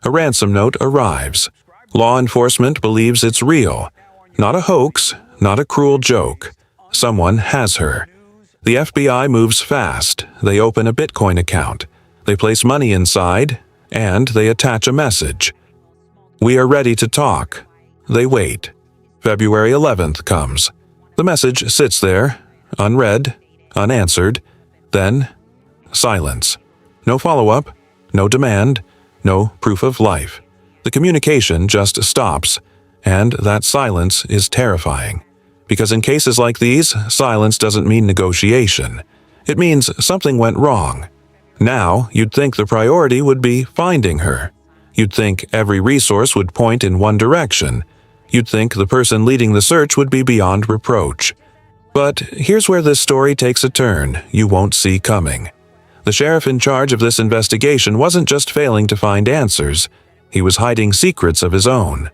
A ransom note arrives. Law enforcement believes it's real. Not a hoax, not a cruel joke. Someone has her. The FBI moves fast. They open a Bitcoin account. They place money inside, and they attach a message. We are ready to talk. They wait. February 11th comes. The message sits there, unread, unanswered. Then, silence. No follow-up, no demand, no proof of life. The communication just stops, and that silence is terrifying. Because in cases like these, silence doesn't mean negotiation. It means something went wrong. Now, you'd think the priority would be finding her. You'd think every resource would point in one direction. You'd think the person leading the search would be beyond reproach. But here's where this story takes a turn you won't see coming. The sheriff in charge of this investigation wasn't just failing to find answers. He was hiding secrets of his own.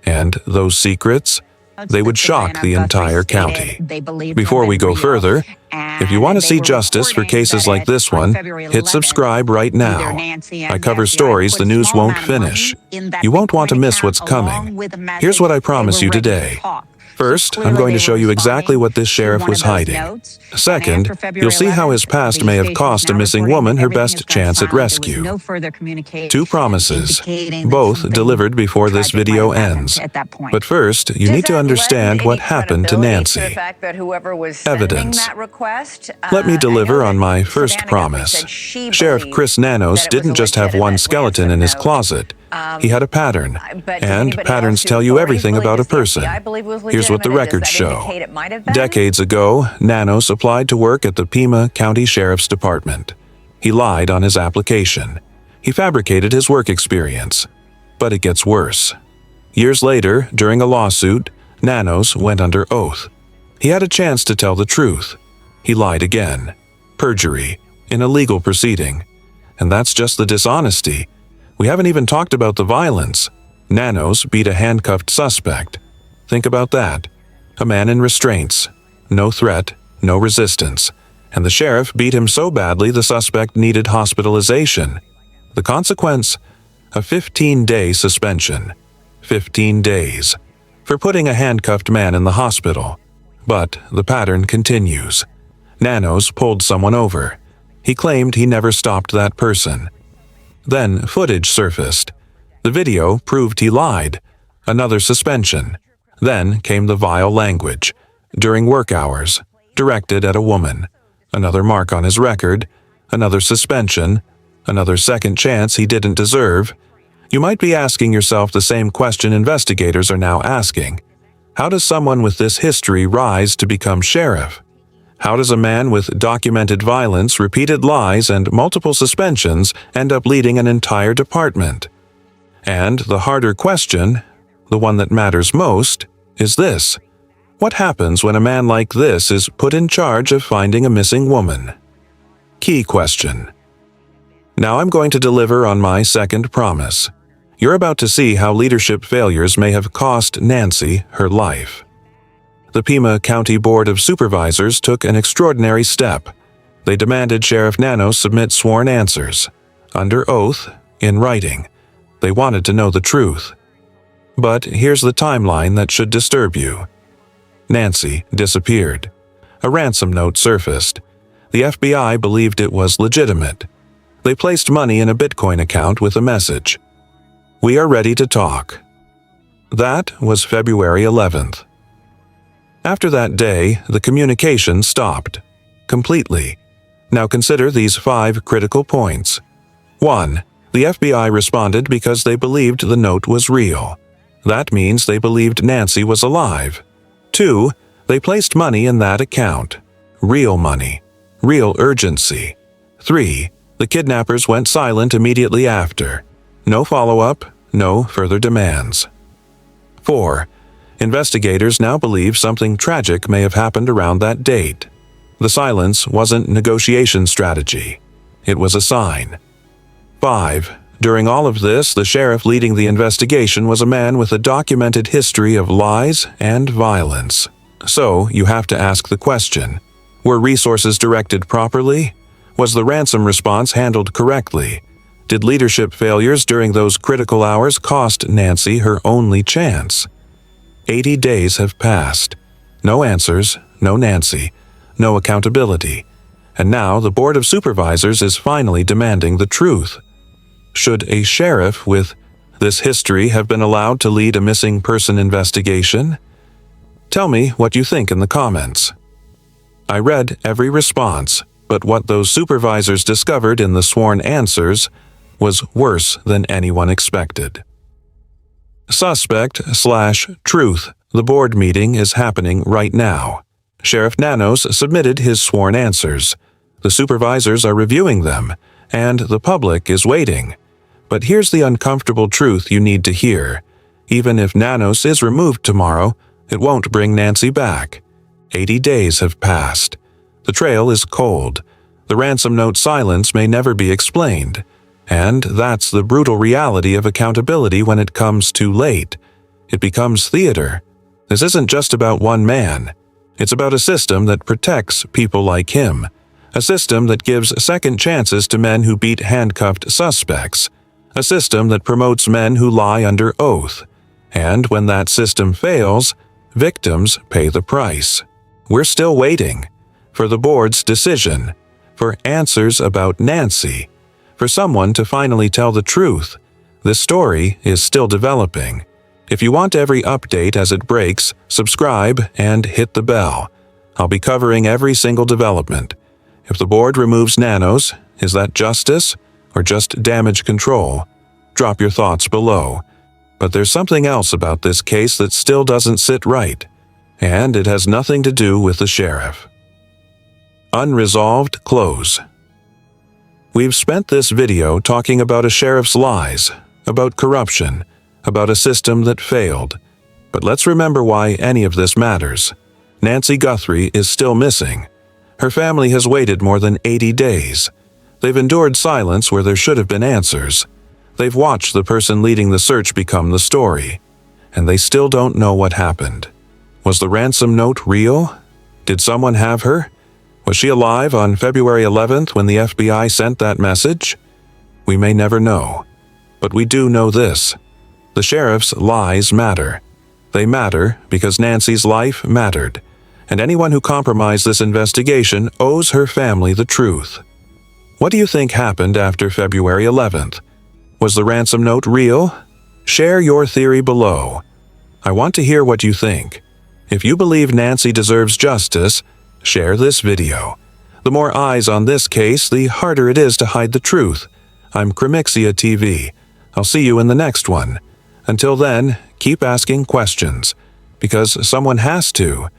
And those secrets, they would shock the entire county. Before we go further, if you want to see justice for cases like this one, hit subscribe right now. I cover stories the news won't finish. You won't want to miss what's coming. Here's what I promise you today. First, I'm going to show you exactly what this sheriff was hiding. Second, you'll see how his past may have cost a missing woman her best chance at rescue. Two promises, both delivered before this video ends. But first, you need to understand what happened to Nancy. Evidence. Let me deliver on my first promise. Sheriff Chris Nanos didn't just have one skeleton in his closet. He had a pattern, and patterns tell you everything about a person. Here's what the records show. Decades ago, Nanos applied to work at the Pima County Sheriff's Department. He lied on his application. He fabricated his work experience. But it gets worse. Years later, during a lawsuit, Nanos went under oath. He had a chance to tell the truth. He lied again. Perjury, in a legal proceeding. And that's just the dishonesty. We haven't even talked about the violence. Nanos beat a handcuffed suspect. Think about that. A man in restraints. No threat, no resistance. And the sheriff beat him so badly the suspect needed hospitalization. The consequence? A 15-day suspension. 15 days. For putting a handcuffed man in the hospital. But the pattern continues. Nanos pulled someone over. He claimed he never stopped that person. Then footage surfaced. The video proved he lied. Another suspension. Then came the vile language. During work hours. Directed at a woman. Another mark on his record. Another suspension. Another second chance he didn't deserve. You might be asking yourself the same question investigators are now asking. How does someone with this history rise to become sheriff? How does a man with documented violence, repeated lies, and multiple suspensions end up leading an entire department? And the harder question, the one that matters most, is this. What happens when a man like this is put in charge of finding a missing woman? Key question. Now I'm going to deliver on my second promise. You're about to see how leadership failures may have cost Nancy her life. The Pima County Board of Supervisors took an extraordinary step. They demanded Sheriff Nanos submit sworn answers. Under oath, in writing. They wanted to know the truth. But here's the timeline that should disturb you. Nancy disappeared. A ransom note surfaced. The FBI believed it was legitimate. They placed money in a Bitcoin account with a message. We are ready to talk. That was February 11th. After that day, the communication stopped. Completely. Now consider these 5 critical points. 1. The FBI responded because they believed the note was real. That means they believed Nancy was alive. 2. They placed money in that account. Real money. Real urgency. 3. The kidnappers went silent immediately after. No follow-up, no further demands. 4. Investigators now believe something tragic may have happened around that date. The silence wasn't negotiation strategy. It was a sign. 5. During all of this, the sheriff leading the investigation was a man with a documented history of lies and violence. So, you have to ask the question, were resources directed properly? Was the ransom response handled correctly? Did leadership failures during those critical hours cost Nancy her only chance? 80 days have passed. No answers, no Nancy, no accountability. And now the Board of Supervisors is finally demanding the truth. Should a sheriff with this history have been allowed to lead a missing person investigation? Tell me what you think in the comments. I read every response, but what those supervisors discovered in the sworn answers was worse than anyone expected. Suspect/Truth. The board meeting is happening right now. Sheriff Nanos submitted his sworn answers. The supervisors are reviewing them, and the public is waiting. But here's the uncomfortable truth you need to hear. Even if Nanos is removed tomorrow, it won't bring Nancy back. 80 days have passed. The trail is cold. The ransom note silence may never be explained. And that's the brutal reality of accountability when it comes too late. It becomes theater. This isn't just about one man. It's about a system that protects people like him. A system that gives second chances to men who beat handcuffed suspects. A system that promotes men who lie under oath. And when that system fails, victims pay the price. We're still waiting for the board's decision, for answers about Nancy, for someone to finally tell the truth. This story is still developing. If you want every update as it breaks, subscribe and hit the bell. I'll be covering every single development. If the board removes Nanos, is that justice or just damage control? Drop your thoughts below. But there's something else about this case that still doesn't sit right, and it has nothing to do with the sheriff. Unresolved close. We've spent this video talking about a sheriff's lies, about corruption, about a system that failed. But let's remember why any of this matters. Nancy Guthrie is still missing. Her family has waited more than 80 days. They've endured silence where there should have been answers. They've watched the person leading the search become the story. And they still don't know what happened. Was the ransom note real? Did someone have her? Was she alive on February 11th when the FBI sent that message? We may never know. But we do know this. The sheriff's lies matter. They matter because Nancy's life mattered. And anyone who compromised this investigation owes her family the truth. What do you think happened after February 11th? Was the ransom note real? Share your theory below. I want to hear what you think. If you believe Nancy deserves justice, share this video. The more eyes on this case, the harder it is to hide the truth. I'm Crimixia TV. I'll see you in the next one. Until then, keep asking questions, because someone has to.